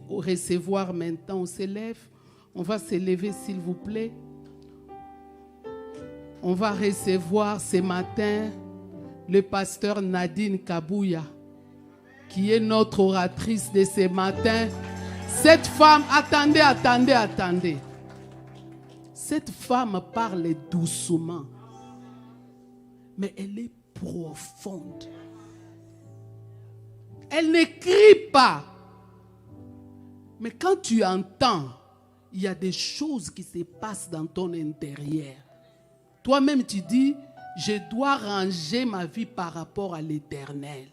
Recevoir maintenant, on s'élève. On va s'élever s'il vous plaît. On va recevoir ce matin le pasteur Nadine Kabouya, qui est notre oratrice de ce matin. Cette femme, attendez. Cette femme parle doucement, mais elle est profonde. Elle n'écrit pas. Mais quand tu entends, il y a des choses qui se passent dans ton intérieur. Toi-même, tu dis, je dois ranger ma vie par rapport à l'Éternel.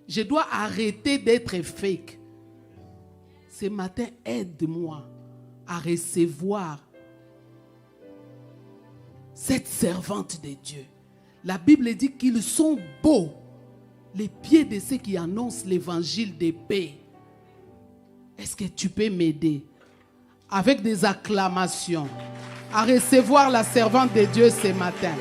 Je dois arrêter d'être fake. Ce matin, aide-moi à recevoir cette servante de Dieu. La Bible dit qu'ils sont beaux, les pieds de ceux qui annoncent l'évangile de paix. Est-ce que tu peux m'aider avec des acclamations à recevoir la servante de Dieu ce matin?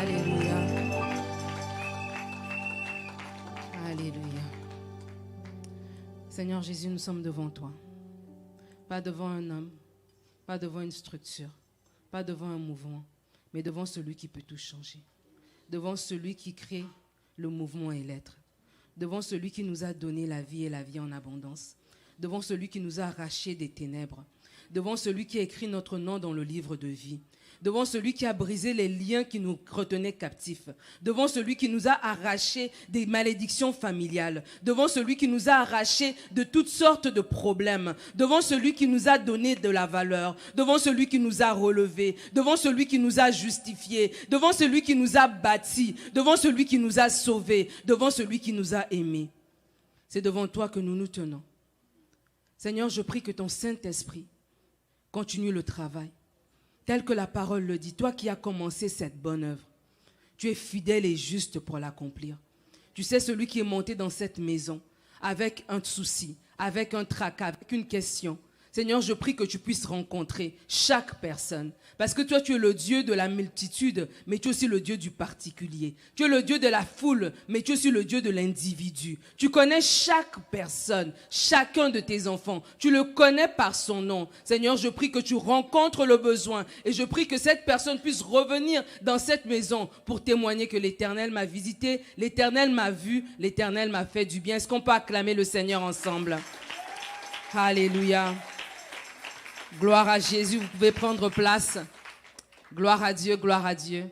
Alléluia. Alléluia. Seigneur Jésus, nous sommes devant toi. Pas devant un homme, pas devant une structure, pas devant un mouvement, mais devant celui qui peut tout changer. Devant celui qui crée le mouvement et l'être. Devant celui qui nous a donné la vie et la vie en abondance. Devant celui qui nous a arrachés des ténèbres. Devant celui qui a écrit notre nom dans le livre de vie. Devant celui qui a brisé les liens qui nous retenaient captifs. Devant celui qui nous a arrachés des malédictions familiales. Devant celui qui nous a arrachés de toutes sortes de problèmes. Devant celui qui nous a donné de la valeur. Devant celui qui nous a relevés. Devant celui qui nous a justifiés. Devant celui qui nous a bâtis. Devant celui qui nous a sauvés. Devant celui qui nous a aimés. C'est devant toi que nous nous tenons. Seigneur, je prie que ton Saint-Esprit continue le travail. Tel que la parole le dit, toi qui as commencé cette bonne œuvre, tu es fidèle et juste pour l'accomplir. Tu sais, celui qui est monté dans cette maison avec un souci, avec un tracas, avec une question. Seigneur, je prie que tu puisses rencontrer chaque personne. Parce que toi, tu es le Dieu de la multitude, mais tu es aussi le Dieu du particulier. Tu es le Dieu de la foule, mais tu es aussi le Dieu de l'individu. Tu connais chaque personne, chacun de tes enfants. Tu le connais par son nom. Seigneur, je prie que tu rencontres le besoin. Et je prie que cette personne puisse revenir dans cette maison pour témoigner que l'Éternel m'a visité, l'Éternel m'a vu, l'Éternel m'a fait du bien. Est-ce qu'on peut acclamer le Seigneur ensemble? Alléluia. Gloire à Jésus, vous pouvez prendre place. Gloire à Dieu, gloire à Dieu.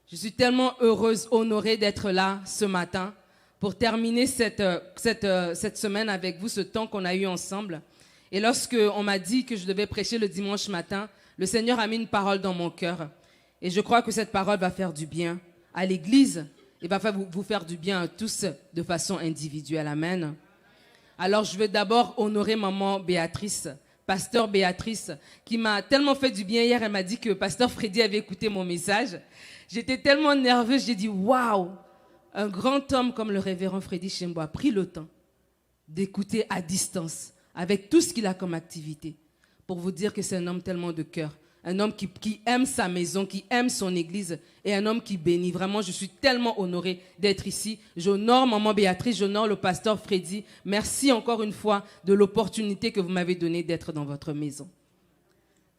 Je suis tellement heureuse, honorée d'être là ce matin pour terminer cette semaine avec vous, ce temps qu'on a eu ensemble. Et lorsqu'on m'a dit que je devais prêcher le dimanche matin, le Seigneur a mis une parole dans mon cœur. Et je crois que cette parole va faire du bien à l'Église et va vous faire du bien à tous de façon individuelle. Amen. Alors je vais d'abord honorer maman Béatrice, pasteur Béatrice, qui m'a tellement fait du bien hier. Elle m'a dit que pasteur Freddy avait écouté mon message. J'étais tellement nerveuse, j'ai dit waouh, un grand homme comme le révérend Freddy Chembo a pris le temps d'écouter à distance, avec tout ce qu'il a comme activité, pour vous dire que c'est un homme tellement de cœur, un homme qui aime sa maison, qui aime son église, et un homme qui bénit. Vraiment, je suis tellement honorée d'être ici. J'honore maman Béatrice, j'honore le pasteur Freddy. Merci encore une fois de l'opportunité que vous m'avez donnée d'être dans votre maison.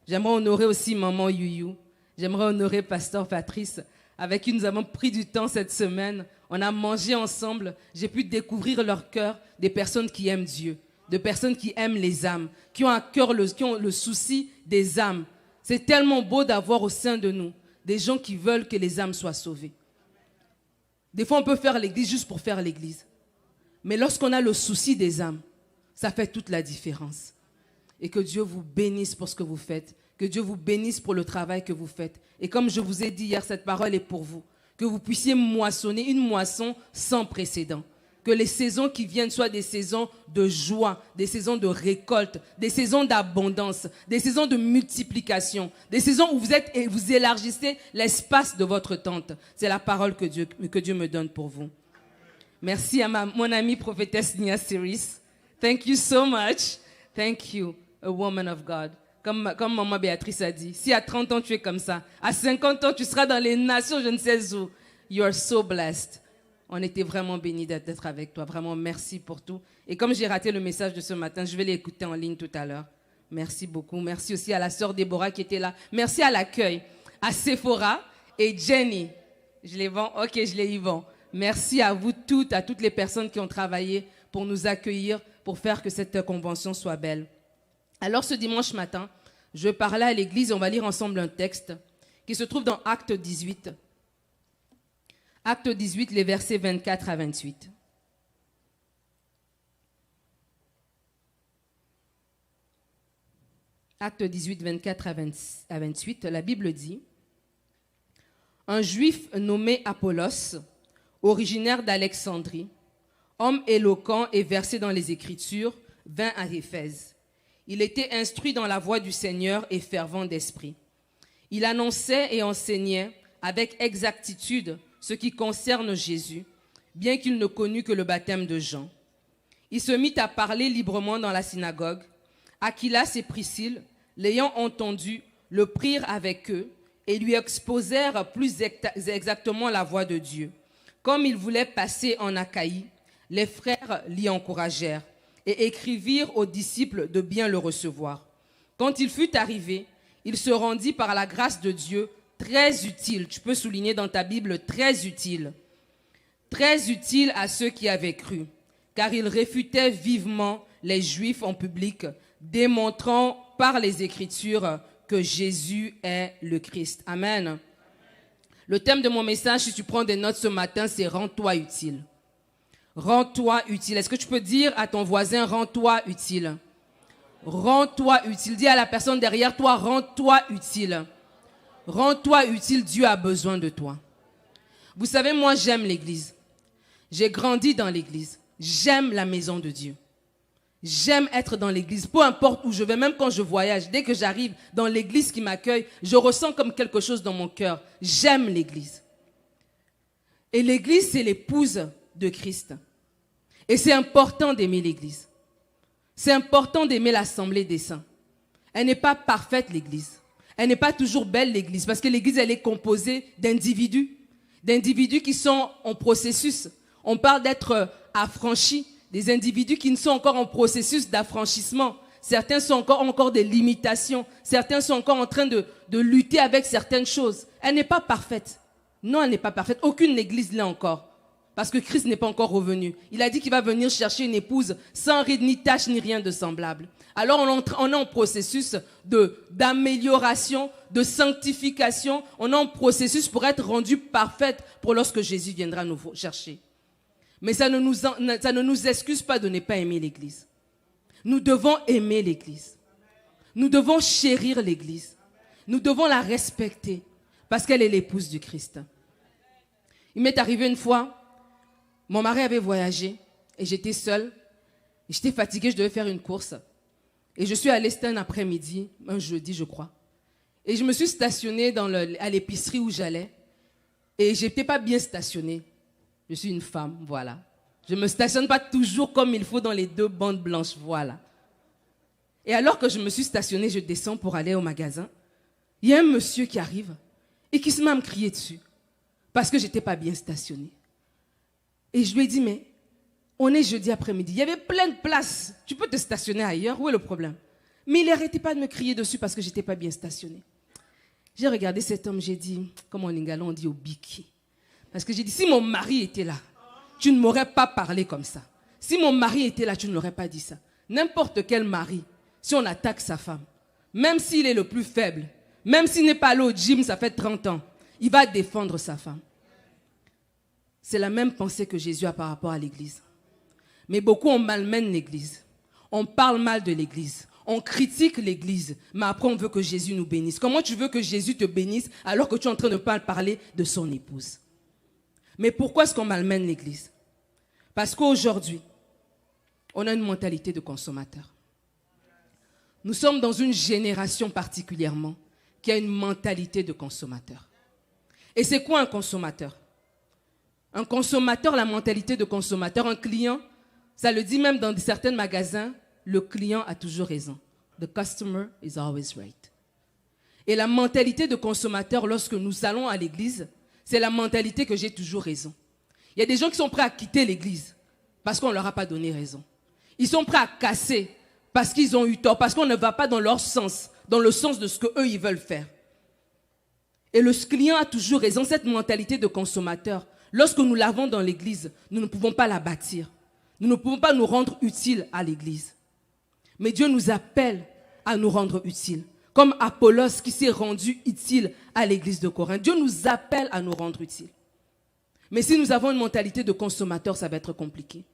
J'aimerais honorer aussi maman Youyou. J'aimerais honorer pasteur Patrice, avec qui nous avons pris du temps cette semaine. On a mangé ensemble. J'ai pu découvrir leur cœur, des personnes qui aiment Dieu, de personnes qui aiment les âmes, qui ont à cœur qui ont le souci des âmes. C'est tellement beau d'avoir au sein de nous des gens qui veulent que les âmes soient sauvées. Des fois, on peut faire l'église juste pour faire l'église. Mais lorsqu'on a le souci des âmes, ça fait toute la différence. Et que Dieu vous bénisse pour ce que vous faites. Que Dieu vous bénisse pour le travail que vous faites. Et comme je vous ai dit hier, cette parole est pour vous. Que vous puissiez moissonner une moisson sans précédent. Que les saisons qui viennent soient des saisons de joie, des saisons de récolte, des saisons d'abondance, des saisons de multiplication, des saisons où vous élargissez l'espace de votre tente. C'est la parole que Dieu me donne pour vous. Merci à mon amie prophétesse Nia Siris. Thank you so much. Thank you, a woman of God. Comme maman Béatrice a dit, si à 30 ans tu es comme ça, à 50 ans tu seras dans les nations, je ne sais où. You are so blessed. On était vraiment bénis d'être avec toi. Vraiment, merci pour tout. Et comme j'ai raté le message de ce matin, je vais l'écouter en ligne tout à l'heure. Merci beaucoup. Merci aussi à la sœur Déborah qui était là. Merci à l'accueil, à Sephora et Jenny. Je les vends? Ok, je les y vends. Merci à vous toutes, à toutes les personnes qui ont travaillé pour nous accueillir, pour faire que cette convention soit belle. Alors ce dimanche matin, je parlais à l'église et on va lire ensemble un texte qui se trouve dans Acte 18. Acte 18, les versets 24 à 28. Acte 18, 24 à 28, la Bible dit: un juif nommé Apollos, originaire d'Alexandrie, homme éloquent et versé dans les Écritures, vint à Éphèse. Il était instruit dans la voie du Seigneur et fervent d'esprit. Il annonçait et enseignait avec exactitude ce qui concerne Jésus, bien qu'il ne connût que le baptême de Jean. Il se mit à parler librement dans la synagogue. Aquilas et Priscille, l'ayant entendu, le prirent avec eux et lui exposèrent plus exactement la voie de Dieu. Comme il voulait passer en Achaïe, les frères l'y encouragèrent et écrivirent aux disciples de bien le recevoir. Quand il fut arrivé, il se rendit par la grâce de Dieu très utile. Tu peux souligner dans ta Bible très utile à ceux qui avaient cru, car il réfutait vivement les Juifs en public, démontrant par les Écritures que Jésus est le Christ. Amen. Le thème de mon message, si tu prends des notes ce matin, c'est « Rends-toi utile ». Rends-toi utile. Est-ce que tu peux dire à ton voisin « Rends-toi utile ». Rends-toi utile. Dis à la personne derrière toi « Rends-toi utile ». Rends-toi utile, Dieu a besoin de toi. Vous savez, moi j'aime l'église. J'ai grandi dans l'église. J'aime la maison de Dieu. J'aime être dans l'église, peu importe où je vais, même quand je voyage. Dès que j'arrive dans l'église qui m'accueille, je ressens comme quelque chose dans mon cœur. J'aime l'église. Et l'église, c'est l'épouse de Christ. Et c'est important d'aimer l'église. C'est important d'aimer l'assemblée des saints. Elle n'est pas parfaite, l'église. Elle n'est pas toujours belle, l'église, parce que l'église, elle est composée d'individus qui sont en processus. On parle d'être affranchis. Des individus qui ne sont encore en processus d'affranchissement. Certains sont encore des limitations. Certains sont encore en train de lutter avec certaines choses. Elle n'est pas parfaite. Non, elle n'est pas parfaite. Aucune église l'est encore. Parce que Christ n'est pas encore revenu. Il a dit qu'il va venir chercher une épouse sans ride, ni tache, ni rien de semblable. Alors on est en processus d'amélioration, de sanctification. On est en processus pour être rendu parfaite pour lorsque Jésus viendra nous chercher. Mais ça ne nous excuse pas de ne pas aimer l'église. Nous devons aimer l'église. Nous devons chérir l'église. Nous devons la respecter parce qu'elle est l'épouse du Christ. Il m'est arrivé une fois, mon mari avait voyagé et j'étais seule. J'étais fatiguée, je devais faire une course. Et je suis allée, c'était un après-midi, un jeudi je crois. Et je me suis stationnée à l'épicerie où j'allais. Et je n'étais pas bien stationnée. Je suis une femme, voilà. Je ne me stationne pas toujours comme il faut dans les 2 bandes blanches, voilà. Et alors que je me suis stationnée, je descends pour aller au magasin. Il y a un monsieur qui arrive et qui se met à me crier dessus parce que je n'étais pas bien stationnée. Et je lui ai dit, mais on est jeudi après-midi, il y avait plein de places. Tu peux te stationner ailleurs, où est le problème? Mais il n'arrêtait pas de me crier dessus parce que je n'étais pas bien stationnée. J'ai regardé cet homme, j'ai dit, comme en lingala on dit au biki. Parce que j'ai dit, si mon mari était là, tu ne m'aurais pas parlé comme ça. Si mon mari était là, tu ne l'aurais pas dit ça. N'importe quel mari, si on attaque sa femme, même s'il est le plus faible, même s'il n'est pas allé au gym, ça fait 30 ans, il va défendre sa femme. C'est la même pensée que Jésus a par rapport à l'église. Mais beaucoup, on malmène l'église. On parle mal de l'église. On critique l'église. Mais après, on veut que Jésus nous bénisse. Comment tu veux que Jésus te bénisse alors que tu es en train de ne pas parler de son épouse? Mais pourquoi est-ce qu'on malmène l'église? Parce qu'aujourd'hui, on a une mentalité de consommateur. Nous sommes dans une génération particulièrement qui a une mentalité de consommateur. Et c'est quoi un consommateur? Un consommateur, la mentalité de consommateur, un client, ça le dit même dans certains magasins, le client a toujours raison. The customer is always right. Et la mentalité de consommateur, lorsque nous allons à l'église, c'est la mentalité que j'ai toujours raison. Il y a des gens qui sont prêts à quitter l'église parce qu'on ne leur a pas donné raison. Ils sont prêts à casser parce qu'ils ont eu tort, parce qu'on ne va pas dans leur sens, dans le sens de ce qu'eux, ils veulent faire. Et le client a toujours raison, cette mentalité de consommateur. Lorsque nous l'avons dans l'église, nous ne pouvons pas la bâtir. Nous ne pouvons pas nous rendre utiles à l'église. Mais Dieu nous appelle à nous rendre utiles. Comme Apollos qui s'est rendu utile à l'église de Corinthe. Dieu nous appelle à nous rendre utiles. Mais si nous avons une mentalité de consommateur, ça va être compliqué.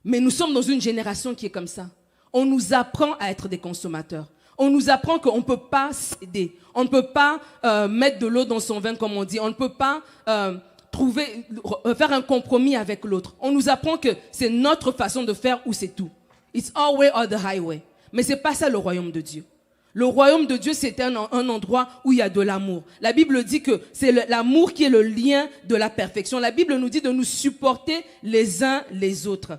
Mais nous sommes dans une génération qui est comme ça. On nous apprend à être des consommateurs. On nous apprend qu'on ne peut pas céder. On ne peut pas mettre de l'eau dans son vin, comme on dit. On ne peut pas faire un compromis avec l'autre. On nous apprend que c'est notre façon de faire ou c'est tout. It's our way or the highway. Mais ce n'est pas ça le royaume de Dieu. Le royaume de Dieu, c'est un endroit où il y a de l'amour. La Bible dit que c'est l'amour qui est le lien de la perfection. La Bible nous dit de nous supporter les uns les autres.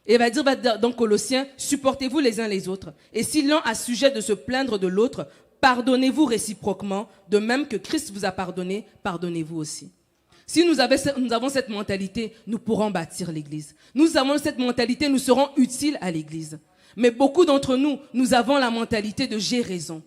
Et il va dire dans Colossiens, supportez-vous les uns les autres. Et si l'un a sujet de se plaindre de l'autre, pardonnez-vous réciproquement, de même que Christ vous a pardonné, pardonnez-vous aussi. Si nous avons cette mentalité, nous pourrons bâtir l'église. Nous avons cette mentalité, nous serons utiles à l'église. Mais beaucoup d'entre nous, nous avons la mentalité de j'ai raison.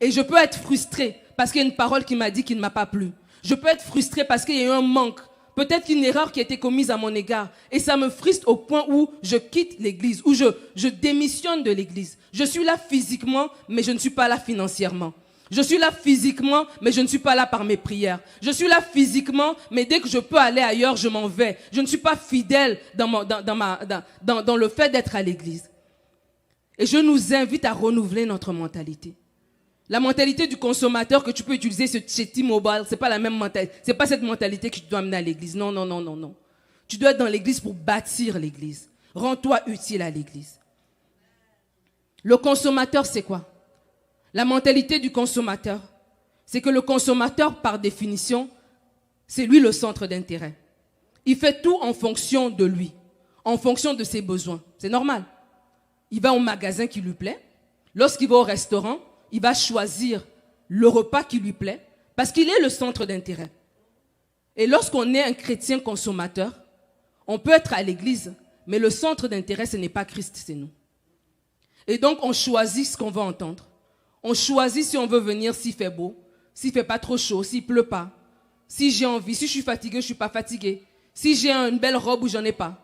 Et je peux être frustré parce qu'il y a une parole qui m'a dit qu'il ne m'a pas plu. Je peux être frustré parce qu'il y a eu un manque. Peut-être une erreur qui a été commise à mon égard. Et ça me frustre au point où je quitte l'église, où je démissionne de l'église. Je suis là physiquement, mais je ne suis pas là financièrement. Je suis là physiquement, mais je ne suis pas là par mes prières. Je suis là physiquement, mais dès que je peux aller ailleurs, je m'en vais. Je ne suis pas fidèle dans le fait d'être à l'église. Et je nous invite à renouveler notre mentalité. La mentalité du consommateur que tu peux utiliser chez T-Mobile, c'est pas la même mentalité. C'est pas cette mentalité que tu dois amener à l'église. Non, non, non, non, non. Tu dois être dans l'église pour bâtir l'église. Rends-toi utile à l'église. Le consommateur, c'est quoi? La mentalité du consommateur, c'est que le consommateur, par définition, c'est lui le centre d'intérêt. Il fait tout en fonction de lui, en fonction de ses besoins. C'est normal. Il va au magasin qui lui plaît. Lorsqu'il va au restaurant, il va choisir le repas qui lui plaît parce qu'il est le centre d'intérêt. Et lorsqu'on est un chrétien consommateur, on peut être à l'église, mais le centre d'intérêt, ce n'est pas Christ, c'est nous. Et donc, on choisit ce qu'on veut entendre. On choisit si on veut venir, s'il fait beau, s'il ne fait pas trop chaud, s'il ne pleut pas, si j'ai envie, si je suis fatigué, je ne suis pas fatigué, si j'ai une belle robe ou j'en ai pas.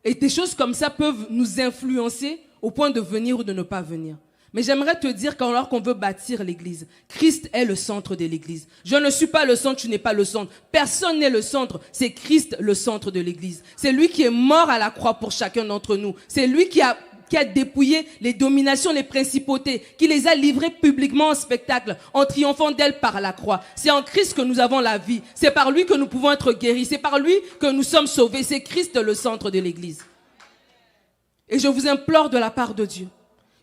Et des choses comme ça peuvent nous influencer au point de venir ou de ne pas venir. Mais j'aimerais te dire qu'alors qu'on veut bâtir l'église, Christ est le centre de l'église. Je ne suis pas le centre, tu n'es pas le centre. Personne n'est le centre, c'est Christ le centre de l'église. C'est lui qui est mort à la croix pour chacun d'entre nous. C'est lui qui a dépouillé les dominations, les principautés, qui les a livrées publiquement en spectacle, en triomphant d'elles par la croix. C'est en Christ que nous avons la vie. C'est par lui que nous pouvons être guéris. C'est par lui que nous sommes sauvés. C'est Christ le centre de l'église. Et je vous implore de la part de Dieu,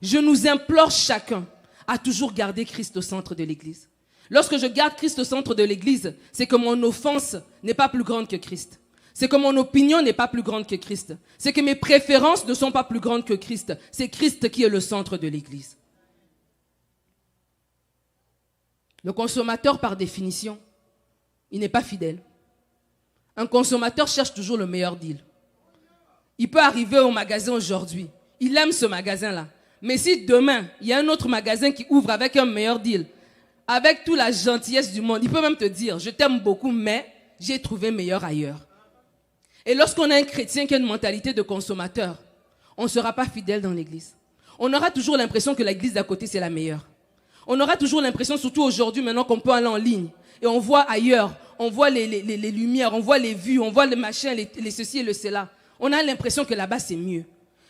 je nous implore chacun à toujours garder Christ au centre de l'église. Lorsque je garde Christ au centre de l'église, c'est que mon offense n'est pas plus grande que Christ. C'est que mon opinion n'est pas plus grande que Christ. C'est que mes préférences ne sont pas plus grandes que Christ. C'est Christ qui est le centre de l'église. Le consommateur, par définition, il n'est pas fidèle. Un consommateur cherche toujours le meilleur deal. Il peut arriver au magasin aujourd'hui. Il aime ce magasin-là. Mais si demain, il y a un autre magasin qui ouvre avec un meilleur deal, avec toute la gentillesse du monde, il peut même te dire, je t'aime beaucoup, mais j'ai trouvé meilleur ailleurs. Et lorsqu'on a un chrétien qui a une mentalité de consommateur, on ne sera pas fidèle dans l'église. On aura toujours l'impression que l'église d'à côté, c'est la meilleure. On aura toujours l'impression, surtout aujourd'hui, maintenant qu'on peut aller en ligne, et on voit ailleurs, on voit les lumières, on voit les vues, on voit les machins, les ceci et le cela. On a l'impression que là-bas, c'est mieux.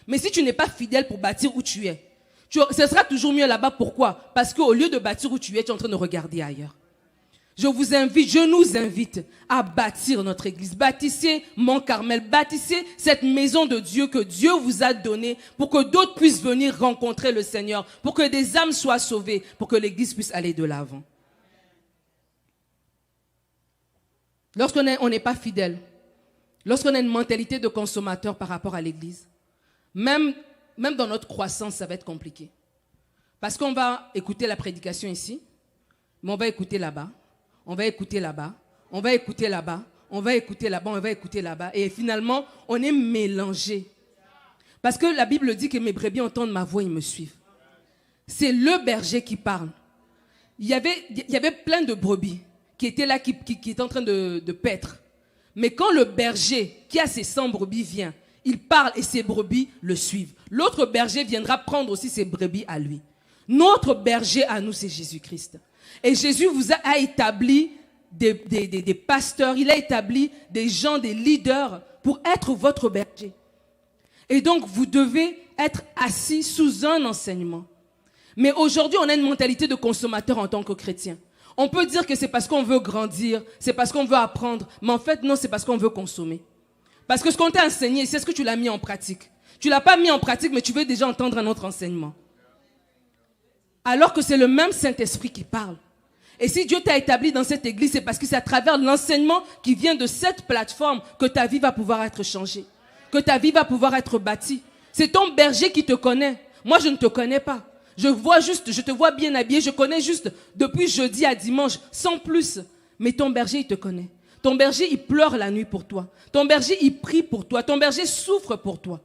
Mais si tu n'es pas fidèle pour bâtir où tu es, ce sera toujours mieux là-bas. Pourquoi? Parce qu'au lieu de bâtir où tu es en train de regarder ailleurs. Je nous invite à bâtir notre église. Bâtissez Mont Carmel, bâtissez cette maison de Dieu que Dieu vous a donnée pour que d'autres puissent venir rencontrer le Seigneur, pour que des âmes soient sauvées, pour que l'église puisse aller de l'avant. Lorsqu'on n'est pas fidèle, lorsqu'on a une mentalité de consommateur par rapport à l'église, même même dans notre croissance, ça va être compliqué. Parce qu'on va écouter la prédication ici, mais on va écouter là-bas, on va écouter là-bas, on va écouter là-bas, on va écouter là-bas, on va écouter là-bas. Et finalement, on est mélangé. Parce que la Bible dit que mes brebis entendent ma voix, ils me suivent. C'est le berger qui parle. Il y avait plein de brebis qui étaient là, qui étaient en train de paître. Mais quand le berger qui a ses 100 brebis vient, il parle et ses brebis le suivent. L'autre berger viendra prendre aussi ses brebis à lui. Notre berger à nous, c'est Jésus-Christ. Et Jésus vous a établi des pasteurs, il a établi des gens, des leaders pour être votre berger. Et donc, vous devez être assis sous un enseignement. Mais aujourd'hui, on a une mentalité de consommateur en tant que chrétien. On peut dire que c'est parce qu'on veut grandir, c'est parce qu'on veut apprendre, mais en fait, non, c'est parce qu'on veut consommer. Parce que ce qu'on t'a enseigné, c'est ce que tu l'as mis en pratique. Tu ne l'as pas mis en pratique, mais tu veux déjà entendre un autre enseignement. Alors que c'est le même Saint-Esprit qui parle. Et si Dieu t'a établi dans cette église, c'est parce que c'est à travers l'enseignement qui vient de cette plateforme que ta vie va pouvoir être changée, que ta vie va pouvoir être bâtie. C'est ton berger qui te connaît. Moi, je ne te connais pas. Je te vois bien habillé, je connais juste depuis jeudi à dimanche, sans plus. Mais ton berger, il te connaît. Ton berger, il pleure la nuit pour toi. Ton berger, il prie pour toi. Ton berger souffre pour toi.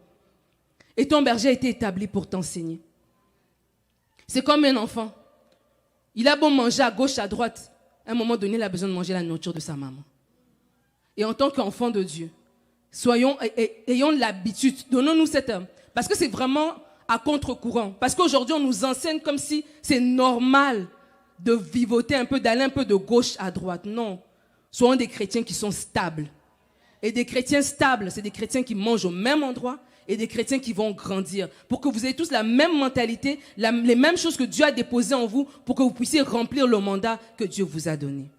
Et ton berger a été établi pour t'enseigner. C'est comme un enfant. Il a beau manger à gauche, à droite. À un moment donné, il a besoin de manger la nourriture de sa maman. Et en tant qu'enfant de Dieu, ayons l'habitude, donnons-nous cette... Parce que c'est vraiment à contre-courant. Parce qu'aujourd'hui, on nous enseigne comme si c'est normal de vivoter un peu, d'aller un peu de gauche à droite. Non. Soyons des chrétiens qui sont stables. Et des chrétiens stables, c'est des chrétiens qui mangent au même endroit et des chrétiens qui vont grandir. Pour que vous ayez tous la même mentalité, les mêmes choses que Dieu a déposées en vous pour que vous puissiez remplir le mandat que Dieu vous a donné.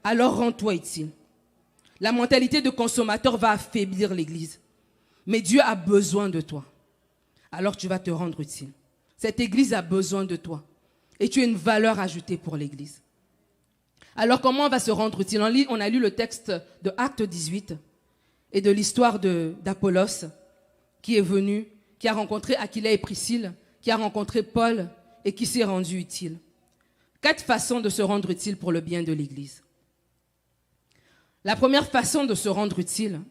Alors rends-toi utile. La mentalité de consommateur va affaiblir l'Église. Mais Dieu a besoin de toi. Alors tu vas te rendre utile. Cette Église a besoin de toi. Et tu es une valeur ajoutée pour l'Église. Alors comment on va se rendre utile? On a lu le texte de Acte 18 et de l'histoire d'Apollos qui est venu, qui a rencontré Aquila et Priscille, qui a rencontré Paul et qui s'est rendu utile. 4 façons de se rendre utile pour le bien de l'Église. La première façon de se rendre utile,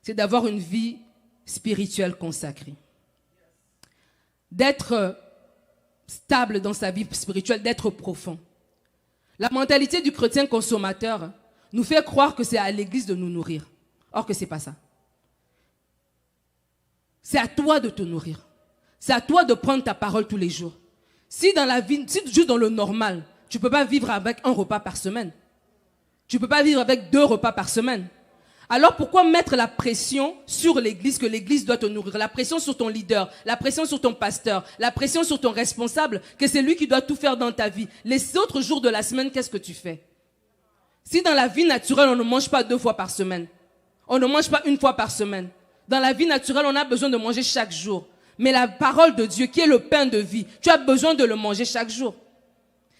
c'est d'avoir une vie spirituelle consacrée. D'être stable dans sa vie spirituelle, d'être profond. La mentalité du chrétien consommateur nous fait croire que c'est à l'Église de nous nourrir. Or que ce n'est pas ça. C'est à toi de te nourrir. C'est à toi de prendre ta parole tous les jours. Si dans la vie, si juste dans le normal, tu ne peux pas vivre avec 1 repas par semaine. Tu ne peux pas vivre avec 2 repas par semaine. Alors pourquoi mettre la pression sur l'Église, que l'Église doit te nourrir? La pression sur ton leader, la pression sur ton pasteur, la pression sur ton responsable, que c'est lui qui doit tout faire dans ta vie. Les autres jours de la semaine, qu'est-ce que tu fais? Si dans la vie naturelle, on ne mange pas 2 fois par semaine, on ne mange pas 1 fois par semaine. Dans la vie naturelle, on a besoin de manger chaque jour. Mais la parole de Dieu, qui est le pain de vie, tu as besoin de le manger chaque jour.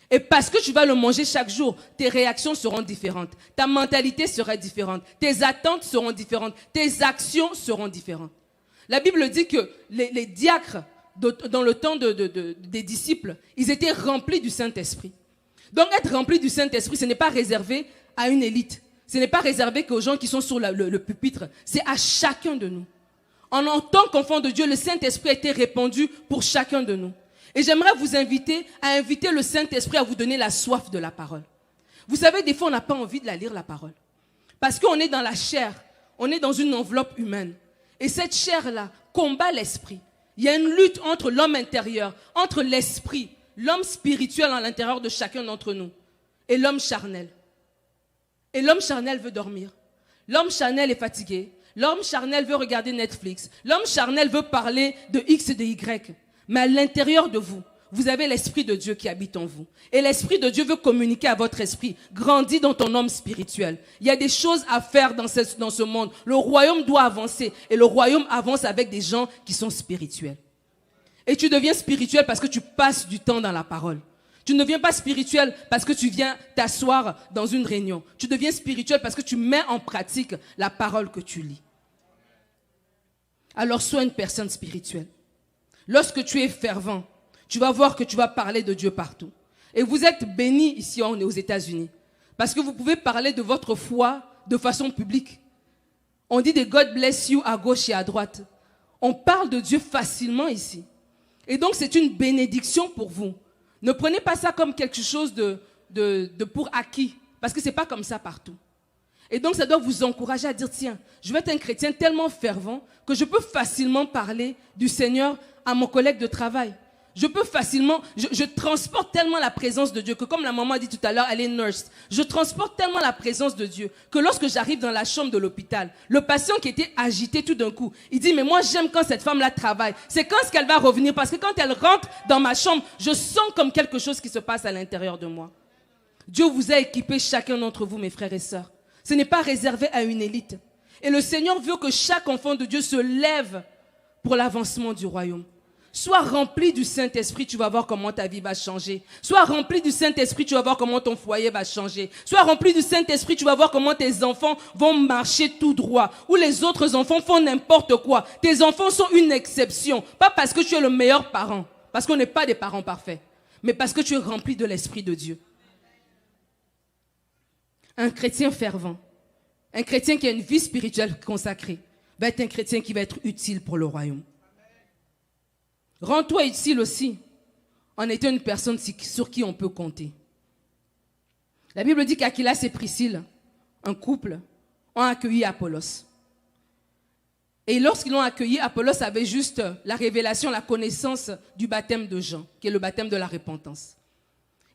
Et parce que tu vas le manger chaque jour, tes réactions seront différentes. Ta mentalité sera différente. Tes attentes seront différentes. Tes actions seront différentes. La Bible dit que les diacres, dans le temps des disciples, ils étaient remplis du Saint-Esprit. Donc être rempli du Saint-Esprit, ce n'est pas réservé à une élite. Ce n'est pas réservé qu'aux gens qui sont sur le pupitre. C'est à chacun de nous. En tant qu'enfant de Dieu, le Saint-Esprit a été répandu pour chacun de nous. Et j'aimerais vous inviter à inviter le Saint-Esprit à vous donner la soif de la parole. Vous savez, des fois, on n'a pas envie de la lire, la parole. Parce qu'on est dans la chair, on est dans une enveloppe humaine. Et cette chair-là combat l'esprit. Il y a une lutte entre l'homme intérieur, entre l'esprit, l'homme spirituel à l'intérieur de chacun d'entre nous, et l'homme charnel. Et l'homme charnel veut dormir. L'homme charnel est fatigué. L'homme charnel veut regarder Netflix. L'homme charnel veut parler de X et de Y. Mais à l'intérieur de vous, vous avez l'Esprit de Dieu qui habite en vous. Et l'Esprit de Dieu veut communiquer à votre esprit. Grandis dans ton homme spirituel. Il y a des choses à faire dans ce monde. Le royaume doit avancer. Et le royaume avance avec des gens qui sont spirituels. Et tu deviens spirituel parce que tu passes du temps dans la parole. Tu ne deviens pas spirituel parce que tu viens t'asseoir dans une réunion. Tu deviens spirituel parce que tu mets en pratique la parole que tu lis. Alors sois une personne spirituelle. Lorsque tu es fervent, tu vas voir que tu vas parler de Dieu partout. Et vous êtes bénis ici aux États-Unis. Parce que vous pouvez parler de votre foi de façon publique. On dit des God bless you à gauche et à droite. On parle de Dieu facilement ici. Et donc c'est une bénédiction pour vous. Ne prenez pas ça comme quelque chose de pour acquis. Parce que ce n'est pas comme ça partout. Et donc ça doit vous encourager à dire, tiens, je vais être un chrétien tellement fervent que je peux facilement parler du Seigneur à mon collègue de travail. Je peux facilement, je transporte tellement la présence de Dieu que comme la maman a dit tout à l'heure, elle est nurse. Je transporte tellement la présence de Dieu que lorsque j'arrive dans la chambre de l'hôpital, le patient qui était agité tout d'un coup, il dit, mais moi j'aime quand cette femme-là travaille. C'est quand est-ce qu'elle va revenir? Parce que quand elle rentre dans ma chambre, je sens comme quelque chose qui se passe à l'intérieur de moi. Dieu vous a équipé chacun d'entre vous, mes frères et sœurs. Ce n'est pas réservé à une élite. Et le Seigneur veut que chaque enfant de Dieu se lève pour l'avancement du royaume. Sois rempli du Saint-Esprit, tu vas voir comment ta vie va changer. Sois rempli du Saint-Esprit, tu vas voir comment ton foyer va changer. Sois rempli du Saint-Esprit, tu vas voir comment tes enfants vont marcher tout droit. Ou les autres enfants font n'importe quoi. Tes enfants sont une exception. Pas parce que tu es le meilleur parent, parce qu'on n'est pas des parents parfaits, mais parce que tu es rempli de l'Esprit de Dieu. Un chrétien fervent, un chrétien qui a une vie spirituelle consacrée, va être un chrétien qui va être utile pour le royaume. Rends-toi utile aussi en étant une personne sur qui on peut compter. La Bible dit qu'Aquilas et Priscille, un couple, ont accueilli Apollos. Et lorsqu'ils l'ont accueilli, Apollos avait juste la révélation, la connaissance du baptême de Jean, qui est le baptême de la repentance.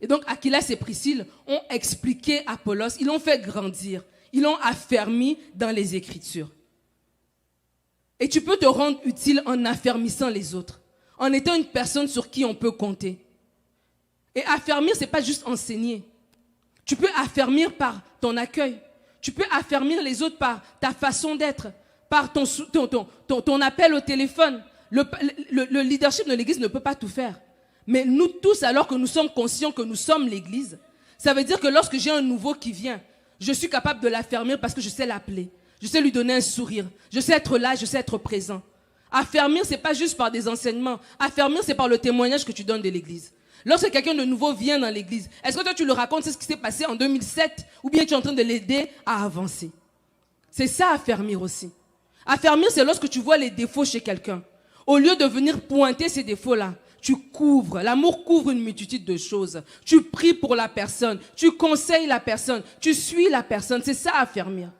Et donc Aquilas et Priscille ont expliqué Apollos, ils l'ont fait grandir, ils l'ont affermi dans les Écritures. Et tu peux te rendre utile en affermissant les autres, en étant une personne sur qui on peut compter. Et affermir, ce n'est pas juste enseigner. Tu peux affermir par ton accueil. Tu peux affermir les autres par ta façon d'être, par ton appel au téléphone. Le leadership de l'Église ne peut pas tout faire. Mais nous tous, alors que nous sommes conscients que nous sommes l'Église, ça veut dire que lorsque j'ai un nouveau qui vient, je suis capable de l'affermir parce que je sais l'appeler. Je sais lui donner un sourire. Je sais être là, je sais être présent. Affermir, ce n'est pas juste par des enseignements. Affermir, c'est par le témoignage que tu donnes de l'Église. Lorsque quelqu'un de nouveau vient dans l'Église, est-ce que toi tu le racontes, c'est ce qui s'est passé en 2007 ou bien tu es en train de l'aider à avancer? C'est ça, affermir aussi. Affermir, c'est lorsque tu vois les défauts chez quelqu'un. Au lieu de venir pointer ces défauts-là, tu couvres. L'amour couvre une multitude de choses. Tu pries pour la personne. Tu conseilles la personne. Tu suis la personne. C'est ça, affermir.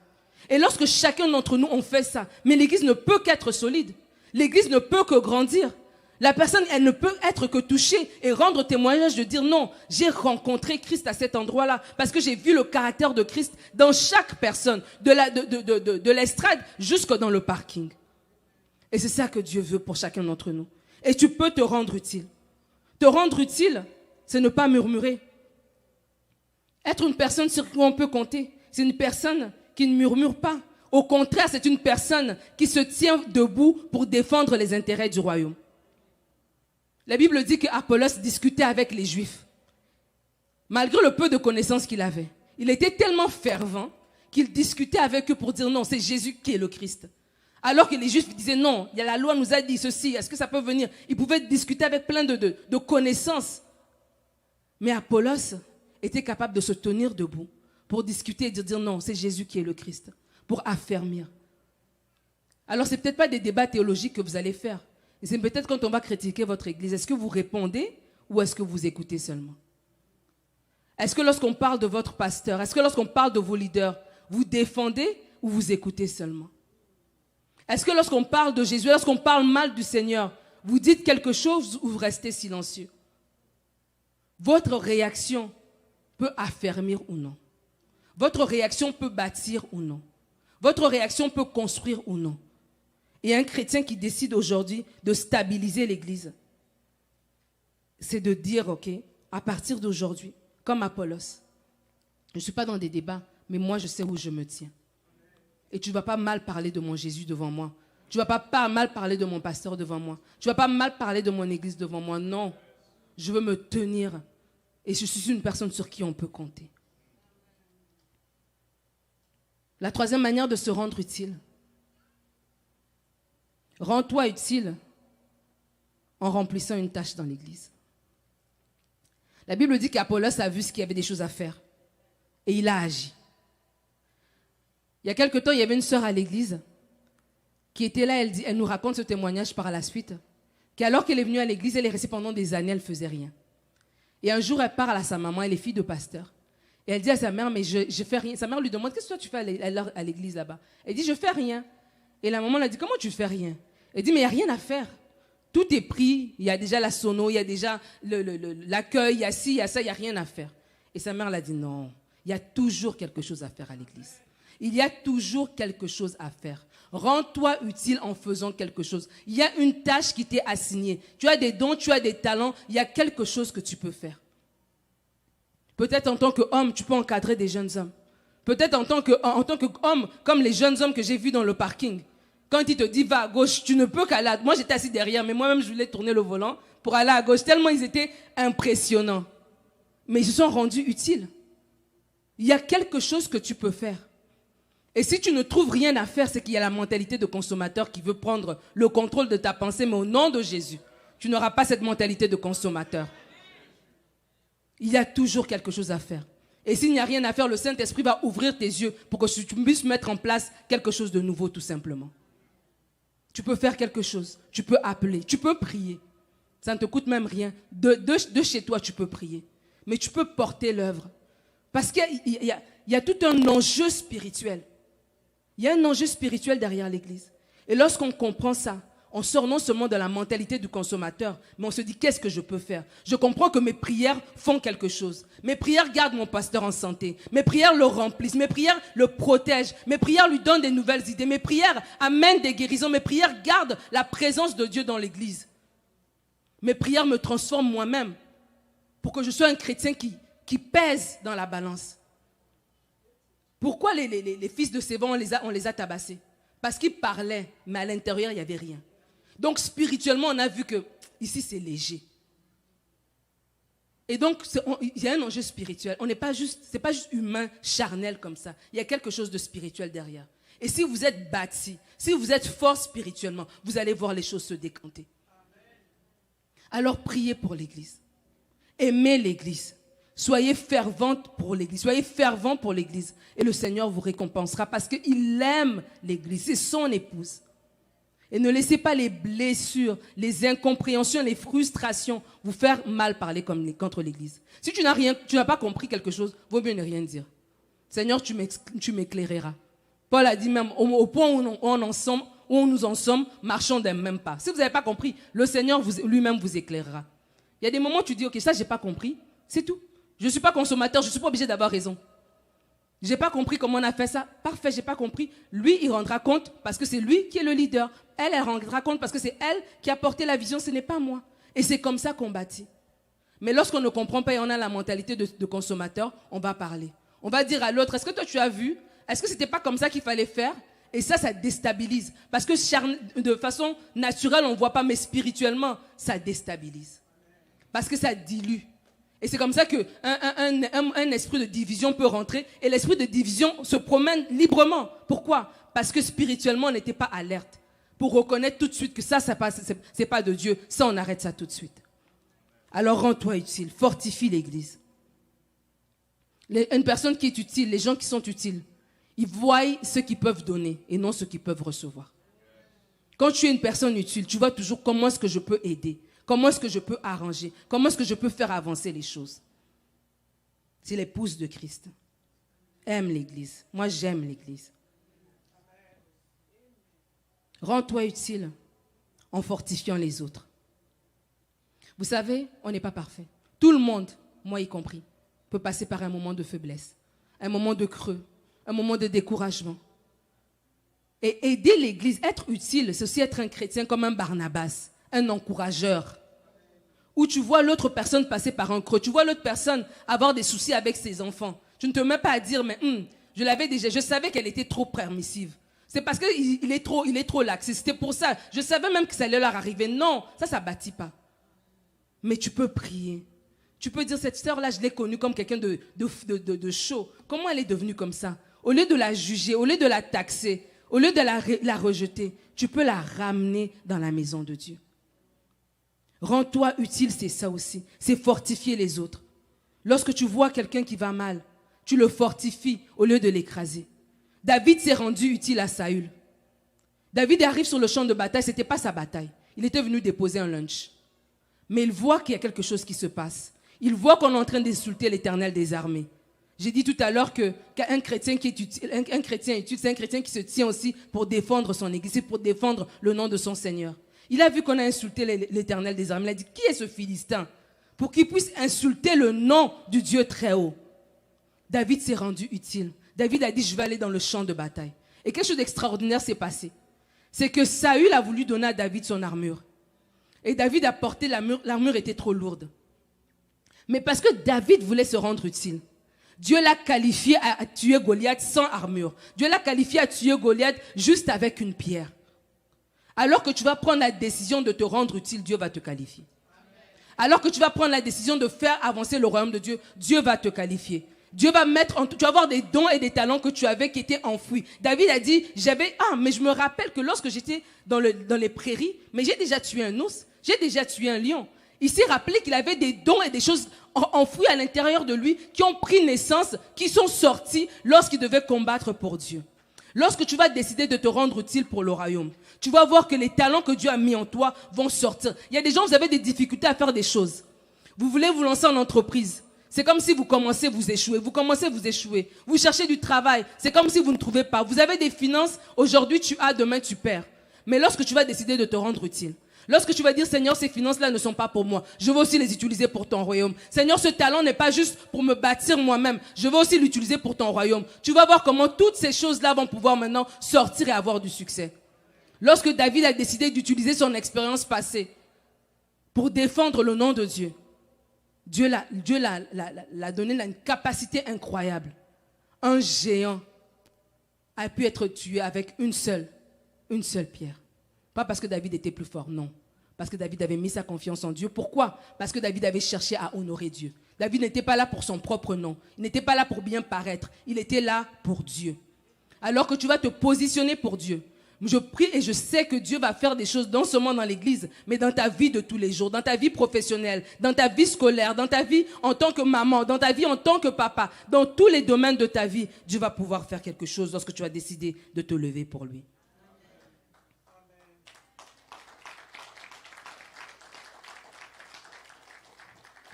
Et lorsque chacun d'entre nous, on fait ça, mais l'Église ne peut qu'être solide. L'Église ne peut que grandir. La personne, elle ne peut être que touchée et rendre témoignage de dire non, j'ai rencontré Christ à cet endroit-là parce que j'ai vu le caractère de Christ dans chaque personne, de l'estrade jusque dans le parking. Et c'est ça que Dieu veut pour chacun d'entre nous. Et tu peux te rendre utile. Te rendre utile, c'est ne pas murmurer. Être une personne sur qui on peut compter, c'est une personne qui ne murmure pas. Au contraire, c'est une personne qui se tient debout pour défendre les intérêts du royaume. La Bible dit qu'Apollos discutait avec les Juifs. Malgré le peu de connaissances qu'il avait, il était tellement fervent qu'il discutait avec eux pour dire non, c'est Jésus qui est le Christ. Alors que les Juifs disaient non, il y a la loi nous a dit ceci, est-ce que ça peut venir? Ils pouvaient discuter avec plein de connaissances. Mais Apollos était capable de se tenir debout pour discuter et de dire non, c'est Jésus qui est le Christ, pour affermir. Alors ce n'est peut-être pas des débats théologiques que vous allez faire. Et c'est peut-être quand on va critiquer votre église, est-ce que vous répondez ou est-ce que vous écoutez seulement? Est-ce que lorsqu'on parle de votre pasteur, est-ce que lorsqu'on parle de vos leaders, vous défendez ou vous écoutez seulement? Est-ce que lorsqu'on parle de Jésus, lorsqu'on parle mal du Seigneur, vous dites quelque chose ou vous restez silencieux? Votre réaction peut affermir ou non. Votre réaction peut bâtir ou non. Votre réaction peut construire ou non. Et un chrétien qui décide aujourd'hui de stabiliser l'Église, c'est de dire, ok, à partir d'aujourd'hui, comme Apollos, je ne suis pas dans des débats, mais moi je sais où je me tiens. Et tu ne vas pas mal parler de mon Jésus devant moi. Tu ne vas pas mal parler de mon pasteur devant moi. Tu ne vas pas mal parler de mon église devant moi. Non, je veux me tenir. Et je suis une personne sur qui on peut compter. La troisième manière de se rendre utile. Rends-toi utile en remplissant une tâche dans l'église. La Bible dit qu'Apollos a vu qu'il y avait des choses à faire. Et il a agi. Il y a quelque temps, il y avait une sœur à l'église qui était là, elle nous raconte ce témoignage par la suite, qu'alors qu'elle est venue à l'église, elle est restée pendant des années, elle ne faisait rien. Et un jour, elle parle à sa maman, elle est fille de pasteur. Et elle dit à sa mère, mais je fais rien. Sa mère lui demande, qu'est-ce que toi tu fais à l'église là-bas? Elle dit, je fais rien. Et la maman lui a dit, comment tu fais rien? Elle dit, mais il n'y a rien à faire. Tout est pris, il y a déjà la sono, il y a déjà l'accueil, il y a ci, il y a ça, il n'y a rien à faire. Et sa mère l'a dit, non, il y a toujours quelque chose à faire à l'église. Il y a toujours quelque chose à faire. Rends-toi utile en faisant quelque chose. Il y a une tâche qui t'est assignée. Tu as des dons, tu as des talents, il y a quelque chose que tu peux faire. Peut-être en tant qu'homme, tu peux encadrer des jeunes hommes. Peut-être en tant qu'homme, comme les jeunes hommes que j'ai vus dans le parking. Quand il te dit va à gauche, tu ne peux qu'aller à... Moi, j'étais assis derrière, mais moi-même, je voulais tourner le volant pour aller à gauche, tellement ils étaient impressionnants. Mais ils se sont rendus utiles. Il y a quelque chose que tu peux faire. Et si tu ne trouves rien à faire, c'est qu'il y a la mentalité de consommateur qui veut prendre le contrôle de ta pensée, mais au nom de Jésus, tu n'auras pas cette mentalité de consommateur. Il y a toujours quelque chose à faire. Et s'il n'y a rien à faire, le Saint-Esprit va ouvrir tes yeux pour que tu puisses mettre en place quelque chose de nouveau, tout simplement. Tu peux faire quelque chose, tu peux appeler, tu peux prier. Ça ne te coûte même rien. De chez toi, tu peux prier. Mais tu peux porter l'œuvre. Parce qu'il y a tout un enjeu spirituel. Il y a un enjeu spirituel derrière l'église. Et lorsqu'on comprend ça, on sort non seulement de la mentalité du consommateur, mais on se dit, qu'est-ce que je peux faire? Je comprends que mes prières font quelque chose. Mes prières gardent mon pasteur en santé. Mes prières le remplissent. Mes prières le protègent. Mes prières lui donnent des nouvelles idées. Mes prières amènent des guérisons. Mes prières gardent la présence de Dieu dans l'église. Mes prières me transforment moi-même pour que je sois un chrétien qui pèse dans la balance. Pourquoi les fils de Séban, on les a tabassés? Parce qu'ils parlaient, mais à l'intérieur, il n'y avait rien. Donc, spirituellement, on a vu que ici, c'est léger. Et donc, il y a un enjeu spirituel. Ce n'est pas juste humain, charnel comme ça. Il y a quelque chose de spirituel derrière. Et si vous êtes bâti, si vous êtes fort spirituellement, vous allez voir les choses se décanter. Alors, priez pour l'église. Aimez l'église. Soyez fervente pour l'église. Soyez fervent pour l'église. Et le Seigneur vous récompensera parce qu'il aime l'église. C'est son épouse. Et ne laissez pas les blessures, les incompréhensions, les frustrations vous faire mal parler contre l'église. Si tu n'as pas compris quelque chose, vaut mieux ne rien dire. Seigneur, tu m'éclaireras. Paul a dit même, au point où nous en sommes, marchons d'un même pas. Si vous n'avez pas compris, le Seigneur lui-même vous éclairera. Il y a des moments où tu dis, ok, ça, je n'ai pas compris. C'est tout. Je ne suis pas consommateur, je ne suis pas obligé d'avoir raison. Je n'ai pas compris comment on a fait ça. Parfait, je n'ai pas compris. Lui, il rendra compte parce que c'est lui qui est le leader. Elle rendra compte parce que c'est elle qui a porté la vision, ce n'est pas moi. Et c'est comme ça qu'on bâtit. Mais lorsqu'on ne comprend pas et on a la mentalité de consommateur, on va parler. On va dire à l'autre, est-ce que toi tu as vu? Est-ce que ce n'était pas comme ça qu'il fallait faire? Et ça déstabilise. Parce que de façon naturelle, on ne voit pas, mais spirituellement, ça déstabilise. Parce que ça dilue. Et c'est comme ça qu'un esprit de division peut rentrer. Et l'esprit de division se promène librement. Pourquoi? Parce que spirituellement, on n'était pas alerte. Pour reconnaître tout de suite que ça, c'est pas de Dieu. Ça, on arrête ça tout de suite. Alors, rends-toi utile. Fortifie l'église. Une personne qui est utile, les gens qui sont utiles, ils voient ce qu'ils peuvent donner et non ce qu'ils peuvent recevoir. Quand tu es une personne utile, tu vois toujours comment est-ce que je peux aider. Comment est-ce que je peux arranger? Comment est-ce que je peux faire avancer les choses? C'est l'épouse de Christ. Aime l'église. Moi, j'aime l'église. Rends-toi utile en fortifiant les autres. Vous savez, on n'est pas parfait. Tout le monde, moi y compris, peut passer par un moment de faiblesse, un moment de creux, un moment de découragement. Et aider l'église, être utile, c'est aussi être un chrétien comme un Barnabas. Un encourageur, où tu vois l'autre personne passer par un creux, tu vois l'autre personne avoir des soucis avec ses enfants. Tu ne te mets pas à dire, mais je l'avais déjà, je savais qu'elle était trop permissive. C'est parce qu'il est trop lax. C'était pour ça. Je savais même que ça allait leur arriver. Non, ça ne bâtit pas. Mais tu peux prier. Tu peux dire, cette sœur-là, je l'ai connue comme quelqu'un de chaud. Comment elle est devenue comme ça? Au lieu de la juger, au lieu de la taxer, Au lieu de la rejeter, tu peux la ramener dans la maison de Dieu. Rends-toi utile, c'est ça aussi. C'est fortifier les autres. Lorsque tu vois quelqu'un qui va mal, tu le fortifies au lieu de l'écraser. David s'est rendu utile à Saül. David arrive sur le champ de bataille, ce n'était pas sa bataille. Il était venu déposer un lunch. Mais il voit qu'il y a quelque chose qui se passe. Il voit qu'on est en train d'insulter l'Éternel des armées. J'ai dit tout à l'heure qu'un chrétien qui est utile, un chrétien utile, c'est un chrétien qui se tient aussi pour défendre son église, pour défendre le nom de son Seigneur. Il a vu qu'on a insulté l'Éternel des armées. Il a dit, qui est ce Philistin pour qu'il puisse insulter le nom du Dieu très haut? David s'est rendu utile. David a dit, je vais aller dans le champ de bataille. Et quelque chose d'extraordinaire s'est passé. C'est que Saül a voulu donner à David son armure. Et David a porté l'armure était trop lourde. Mais parce que David voulait se rendre utile, Dieu l'a qualifié à tuer Goliath sans armure. Dieu l'a qualifié à tuer Goliath juste avec une pierre. Alors que tu vas prendre la décision de te rendre utile, Dieu va te qualifier. Alors que tu vas prendre la décision de faire avancer le royaume de Dieu, Dieu va te qualifier. Dieu va tu vas avoir des dons et des talents que tu avais qui étaient enfouis. David a dit, mais je me rappelle que lorsque j'étais dans les prairies, mais j'ai déjà tué un ours, j'ai déjà tué un lion. Il s'est rappelé qu'il avait des dons et des choses enfouies à l'intérieur de lui qui ont pris naissance, qui sont sortis lorsqu'il devait combattre pour Dieu. Lorsque tu vas décider de te rendre utile pour le royaume, tu vas voir que les talents que Dieu a mis en toi vont sortir. Il y a des gens, vous avez des difficultés à faire des choses. Vous voulez vous lancer en entreprise. C'est comme si vous commencez, vous échouez. Vous commencez, vous échouez. Vous cherchez du travail. C'est comme si vous ne trouvez pas. Vous avez des finances. Aujourd'hui, tu as. Demain, tu perds. Mais lorsque tu vas décider de te rendre utile, lorsque tu vas dire, Seigneur, ces finances-là ne sont pas pour moi. Je veux aussi les utiliser pour ton royaume. Seigneur, ce talent n'est pas juste pour me bâtir moi-même. Je veux aussi l'utiliser pour ton royaume. Tu vas voir comment toutes ces choses-là vont pouvoir maintenant sortir et avoir du succès. Lorsque David a décidé d'utiliser son expérience passée pour défendre le nom de Dieu, Dieu l'a donné une capacité incroyable. Un géant a pu être tué avec une seule pierre. Pas parce que David était plus fort, non. Parce que David avait mis sa confiance en Dieu. Pourquoi? Parce que David avait cherché à honorer Dieu. David n'était pas là pour son propre nom. Il n'était pas là pour bien paraître. Il était là pour Dieu. Alors que tu vas te positionner pour Dieu, je prie et je sais que Dieu va faire des choses non seulement dans l'église, mais dans ta vie de tous les jours, dans ta vie professionnelle, dans ta vie scolaire, dans ta vie en tant que maman, dans ta vie en tant que papa, dans tous les domaines de ta vie, Dieu va pouvoir faire quelque chose lorsque tu vas décider de te lever pour lui.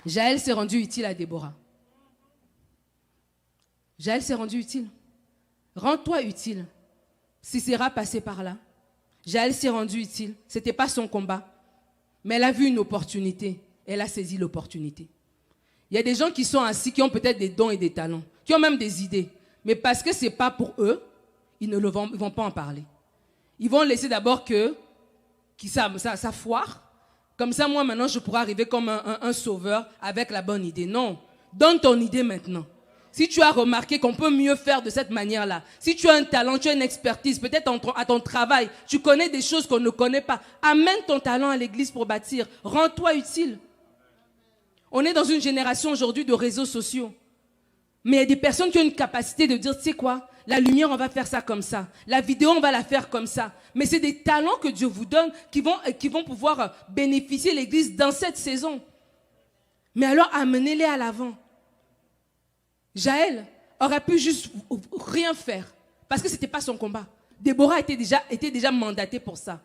Jaël s'est rendu utile à Déborah. Jaël s'est rendu utile. Rends-toi utile. Sisera passait par là. Jaël s'est rendu utile. Ce n'était pas son combat. Mais elle a vu une opportunité. Elle a saisi l'opportunité. Il y a des gens qui sont assis, qui ont peut-être des dons et des talents, qui ont même des idées. Mais parce que ce n'est pas pour eux, ils ne vont pas en parler. Ils vont laisser d'abord que ça foire. Comme ça, moi, maintenant, je pourrais arriver comme un sauveur avec la bonne idée. Non. Donne ton idée maintenant. Si tu as remarqué qu'on peut mieux faire de cette manière-là, si tu as un talent, tu as une expertise, peut-être à ton travail, tu connais des choses qu'on ne connaît pas, amène ton talent à l'église pour bâtir. Rends-toi utile. On est dans une génération aujourd'hui de réseaux sociaux. Mais il y a des personnes qui ont une capacité de dire, tu sais quoi, la lumière, on va faire ça comme ça. La vidéo, on va la faire comme ça. Mais c'est des talents que Dieu vous donne qui vont pouvoir bénéficier l'église dans cette saison. Mais alors, amenez-les à l'avant. Jaël aurait pu juste rien faire parce que ce n'était pas son combat. Déborah était déjà mandatée pour ça.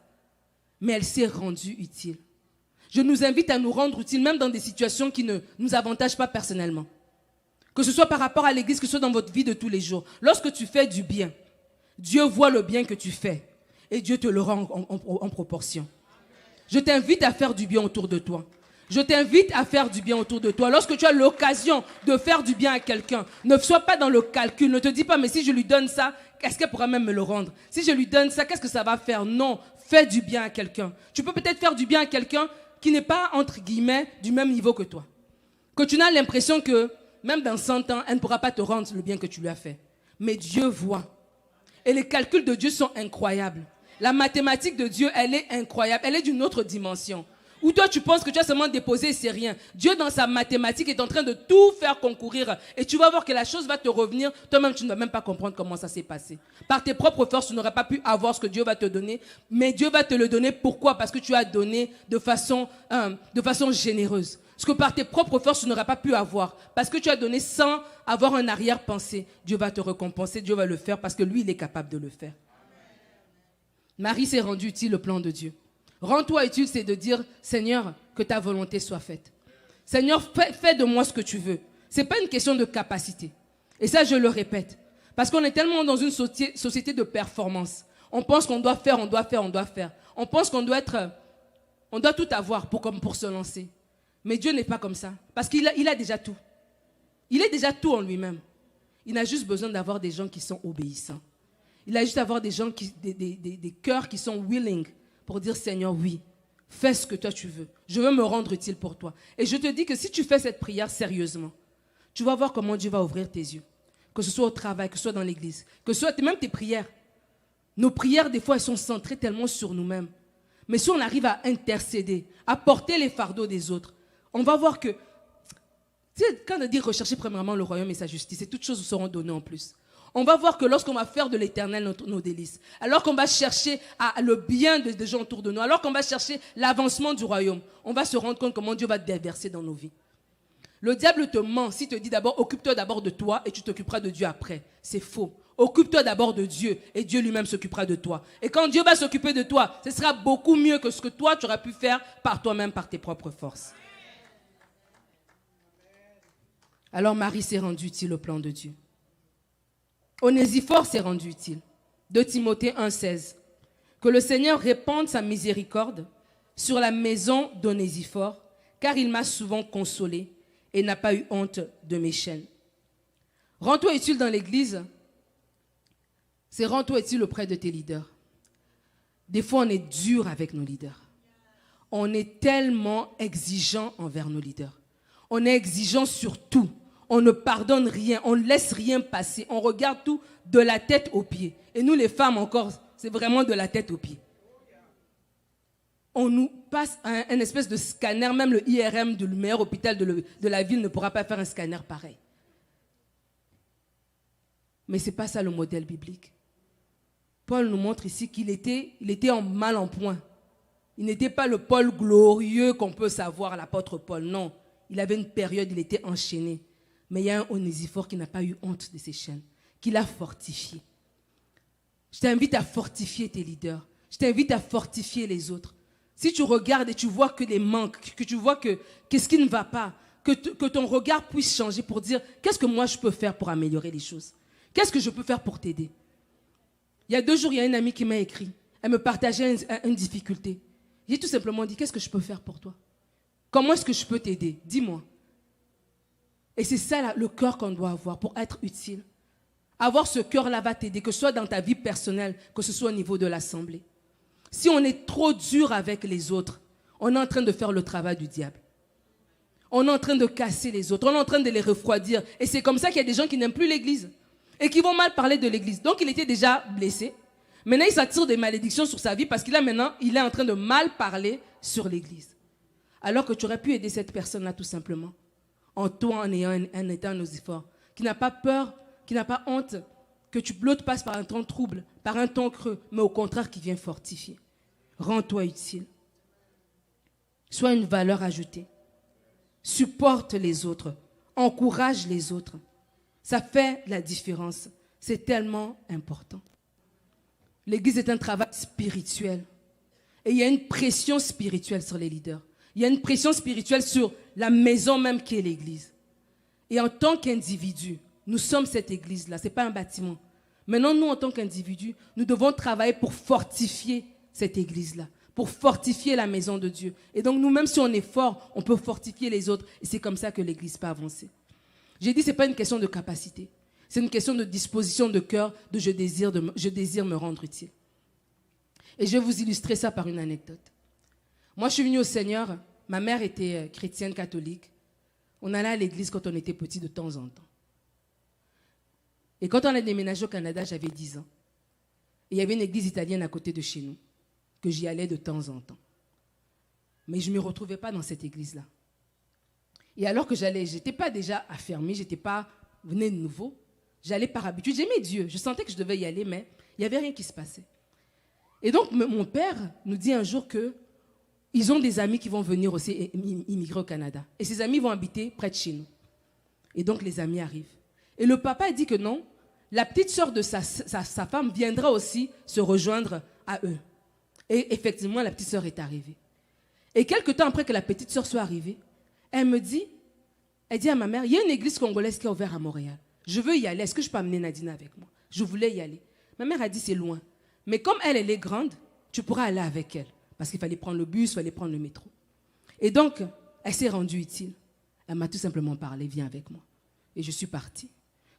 Mais elle s'est rendue utile. Je nous invite à nous rendre utiles même dans des situations qui ne nous avantagent pas personnellement. Que ce soit par rapport à l'église, que ce soit dans votre vie de tous les jours. Lorsque tu fais du bien, Dieu voit le bien que tu fais et Dieu te le rend en proportion. Je t'invite à faire du bien autour de toi. Je t'invite à faire du bien autour de toi. Lorsque tu as l'occasion de faire du bien à quelqu'un, ne sois pas dans le calcul. Ne te dis pas, mais si je lui donne ça, est-ce qu'elle pourra même me le rendre? Si je lui donne ça, qu'est-ce que ça va faire? Non, fais du bien à quelqu'un. Tu peux peut-être faire du bien à quelqu'un qui n'est pas, entre guillemets, du même niveau que toi. Que tu n'as l'impression que, même dans 100 ans, elle ne pourra pas te rendre le bien que tu lui as fait. Mais Dieu voit. Et les calculs de Dieu sont incroyables. La mathématique de Dieu, elle est incroyable. Elle est d'une autre dimension. Ou toi, tu penses que tu as seulement déposé et c'est rien. Dieu, dans sa mathématique, est en train de tout faire concourir. Et tu vas voir que la chose va te revenir. Toi-même, tu ne vas même pas comprendre comment ça s'est passé. Par tes propres forces, tu n'aurais pas pu avoir ce que Dieu va te donner. Mais Dieu va te le donner. Pourquoi? Parce que tu as donné de façon généreuse. Ce que par tes propres forces, tu n'aurais pas pu avoir. Parce que tu as donné sans avoir un arrière-pensée. Dieu va te récompenser. Dieu va le faire parce que lui, il est capable de le faire. Marie s'est rendue utile au plan de Dieu. Rends-toi utile, c'est de dire, Seigneur, que ta volonté soit faite. Seigneur, fais de moi ce que tu veux. Ce n'est pas une question de capacité. Et ça, je le répète. Parce qu'on est tellement dans une société de performance. On pense qu'on doit faire, on doit faire, on doit faire. On pense qu'on doit tout avoir pour se lancer. Mais Dieu n'est pas comme ça. Parce qu'il a déjà tout. Il est déjà tout en lui-même. Il a juste besoin d'avoir des gens qui sont obéissants. Il a juste d'avoir des gens, des cœurs qui sont willing pour dire, Seigneur, oui, fais ce que toi tu veux. Je veux me rendre utile pour toi. Et je te dis que si tu fais cette prière sérieusement, tu vas voir comment Dieu va ouvrir tes yeux. Que ce soit au travail, que ce soit dans l'église, que ce soit même tes prières. Nos prières, des fois, elles sont centrées tellement sur nous-mêmes. Mais si on arrive à intercéder, à porter les fardeaux des autres, on va voir que, tu sais, quand on dit rechercher premièrement le royaume et sa justice, et toutes choses vous seront données en plus. On va voir que lorsqu'on va faire de l'éternel nos délices, alors qu'on va chercher le bien des gens autour de nous, alors qu'on va chercher l'avancement du royaume, on va se rendre compte comment Dieu va déverser dans nos vies. Le diable te ment s'il te dit d'abord, occupe-toi d'abord de toi et tu t'occuperas de Dieu après. C'est faux. Occupe-toi d'abord de Dieu et Dieu lui-même s'occupera de toi. Et quand Dieu va s'occuper de toi, ce sera beaucoup mieux que ce que toi, tu auras pu faire par toi-même, par tes propres forces. Alors Marie s'est rendue utile au plan de Dieu. Onésiphore s'est rendu utile. 2 Timothée 1,16. Que le Seigneur répande sa miséricorde sur la maison d'Onésiphore, car il m'a souvent consolé et n'a pas eu honte de mes chaînes. Rends-toi utile dans l'église, c'est rends-toi utile auprès de tes leaders. Des fois, on est dur avec nos leaders. On est tellement exigeant envers nos leaders. On est exigeant sur tout. On ne pardonne rien, on ne laisse rien passer. On regarde tout de la tête aux pieds. Et nous, les femmes, encore, c'est vraiment de la tête aux pieds. On nous passe un espèce de scanner, même le IRM du meilleur hôpital de la ville ne pourra pas faire un scanner pareil. Mais ce n'est pas ça le modèle biblique. Paul nous montre ici qu'il était en mal en point. Il n'était pas le Paul glorieux qu'on peut savoir, l'apôtre Paul, non. Il avait une période, il était enchaîné. Mais il y a un Onésiphore qui n'a pas eu honte de ses chaînes, qui l'a fortifié. Je t'invite à fortifier tes leaders. Je t'invite à fortifier les autres. Si tu regardes et tu vois que des manques, que tu vois que qu'est-ce qui ne va pas, que ton regard puisse changer pour dire qu'est-ce que moi je peux faire pour améliorer les choses? Qu'est-ce que je peux faire pour t'aider? Il y a 2 jours, il y a une amie qui m'a écrit. Elle me partageait une difficulté. J'ai tout simplement dit qu'est-ce que je peux faire pour toi? Comment est-ce que je peux t'aider? Dis-moi. Et c'est ça le cœur qu'on doit avoir pour être utile. Avoir ce cœur-là va t'aider, que ce soit dans ta vie personnelle, que ce soit au niveau de l'assemblée. Si on est trop dur avec les autres, on est en train de faire le travail du diable. On est en train de casser les autres, on est en train de les refroidir. Et c'est comme ça qu'il y a des gens qui n'aiment plus l'église et qui vont mal parler de l'église. Donc il était déjà blessé. Maintenant, il s'attire des malédictions sur sa vie parce qu'il est en train de mal parler sur l'église. Alors que tu aurais pu aider cette personne-là tout simplement. En toi, en ayant un état Onésiphore, qui n'a pas peur, qui n'a pas honte, que l'autre passe par un temps trouble, par un temps creux, mais au contraire qui vient fortifier. Rends-toi utile. Sois une valeur ajoutée. Supporte les autres. Encourage les autres. Ça fait la différence. C'est tellement important. L'église est un travail spirituel. Et il y a une pression spirituelle sur les leaders. Il y a une pression spirituelle sur la maison même qui est l'église. Et en tant qu'individu, nous sommes cette église-là, ce n'est pas un bâtiment. Maintenant, nous, en tant qu'individus, nous devons travailler pour fortifier cette église-là, pour fortifier la maison de Dieu. Et donc, nous, même si on est fort, on peut fortifier les autres. Et c'est comme ça que l'église peut avancer. J'ai dit, ce n'est pas une question de capacité. C'est une question de disposition de cœur, de je désire me rendre utile. Et je vais vous illustrer ça par une anecdote. Moi, je suis venue au Seigneur. Ma mère était chrétienne catholique. On allait à l'église quand on était petit de temps en temps. Et quand on a déménagé au Canada, j'avais 10 ans. Et il y avait une église italienne à côté de chez nous, que j'y allais de temps en temps. Mais je ne me retrouvais pas dans cette église-là. Et alors que j'allais, je n'étais pas déjà affermie, je n'étais pas venue de nouveau. J'allais par habitude, j'aimais Dieu. Je sentais que je devais y aller, mais il n'y avait rien qui se passait. Et donc, mon père nous dit un jour qu'ils ont des amis qui vont venir aussi immigrer au Canada. Et ces amis vont habiter près de chez nous. Et donc, les amis arrivent. Et le papa dit que non, la petite sœur de sa femme viendra aussi se rejoindre à eux. Et effectivement, la petite sœur est arrivée. Et quelque temps après que la petite sœur soit arrivée, elle dit à ma mère, il y a une église congolaise qui est ouverte à Montréal. Je veux y aller. Est-ce que je peux amener Nadine avec moi? Je voulais y aller. Ma mère a dit, c'est loin. Mais comme elle est grande, tu pourras aller avec elle. Parce qu'il fallait prendre le bus, il fallait prendre le métro. Et donc, elle s'est rendue utile. Elle m'a tout simplement parlé, viens avec moi. Et je suis partie.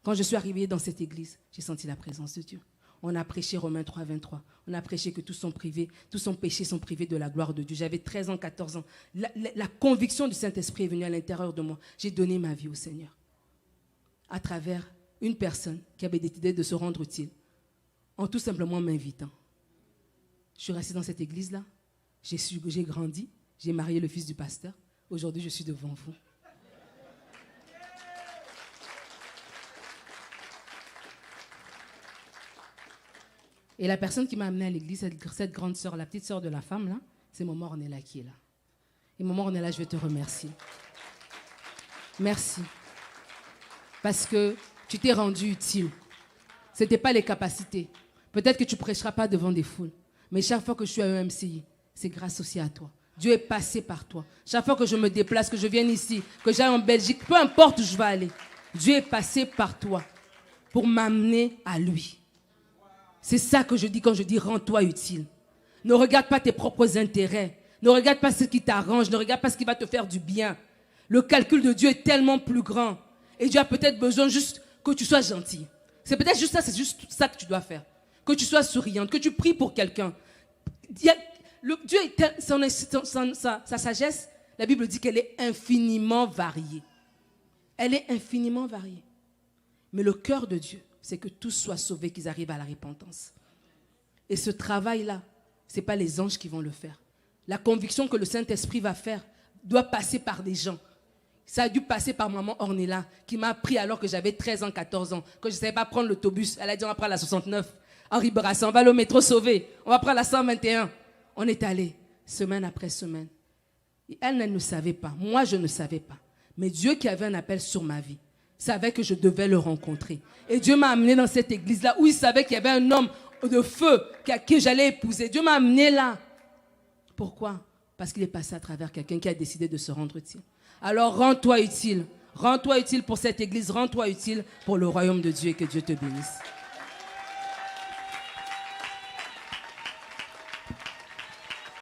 Quand je suis arrivée dans cette église, j'ai senti la présence de Dieu. On a prêché Romains 3, 23. On a prêché que tous sont privés, tous sont péchés, sont privés de la gloire de Dieu. J'avais 13 ans, 14 ans. La conviction du Saint-Esprit est venue à l'intérieur de moi. J'ai donné ma vie au Seigneur. À travers une personne qui avait décidé de se rendre utile, en tout simplement m'invitant. Je suis restée dans cette église-là. J'ai grandi. J'ai marié le fils du pasteur. Aujourd'hui, je suis devant vous. Et la personne qui m'a amenée à l'église, cette grande sœur, la petite sœur de la femme, là, c'est Maman Ornella qui est là. Et Maman Ornella, je vais te remercier. Merci. Parce que tu t'es rendu utile. Ce n'était pas les capacités. Peut-être que tu ne prêcheras pas devant des foules. Mais chaque fois que je suis à EMCI, c'est grâce aussi à toi. Dieu est passé par toi. Chaque fois que je me déplace, que je vienne ici, que j'aille en Belgique, peu importe où je vais aller, Dieu est passé par toi pour m'amener à lui. C'est ça que je dis quand je dis rends-toi utile. Ne regarde pas tes propres intérêts. Ne regarde pas ce qui t'arrange. Ne regarde pas ce qui va te faire du bien. Le calcul de Dieu est tellement plus grand. Et Dieu a peut-être besoin juste que tu sois gentil. C'est peut-être juste ça, c'est juste ça que tu dois faire. Que tu sois souriante, que tu pries pour quelqu'un. Dieu, sa sagesse, la Bible dit qu'elle est infiniment variée. Elle est infiniment variée. Mais le cœur de Dieu, c'est que tous soient sauvés, qu'ils arrivent à la repentance. Et ce travail-là, ce n'est pas les anges qui vont le faire. La conviction que le Saint-Esprit va faire doit passer par des gens. Ça a dû passer par maman Ornella, qui m'a appris alors que j'avais 13 ans, 14 ans, que je ne savais pas prendre l'autobus. Elle a dit, on va prendre la 69, Henri Bourassa, on va aller au métro sauvé, on va prendre la 121. On est allé, semaine après semaine. Et elle ne savait pas, moi je ne savais pas. Mais Dieu qui avait un appel sur ma vie, savait que je devais le rencontrer. Et Dieu m'a amené dans cette église-là, où il savait qu'il y avait un homme de feu que j'allais épouser. Dieu m'a amené là. Pourquoi? Parce qu'il est passé à travers quelqu'un qui a décidé de se rendre utile. Alors rends-toi utile. Rends-toi utile pour cette église. Rends-toi utile pour le royaume de Dieu et que Dieu te bénisse.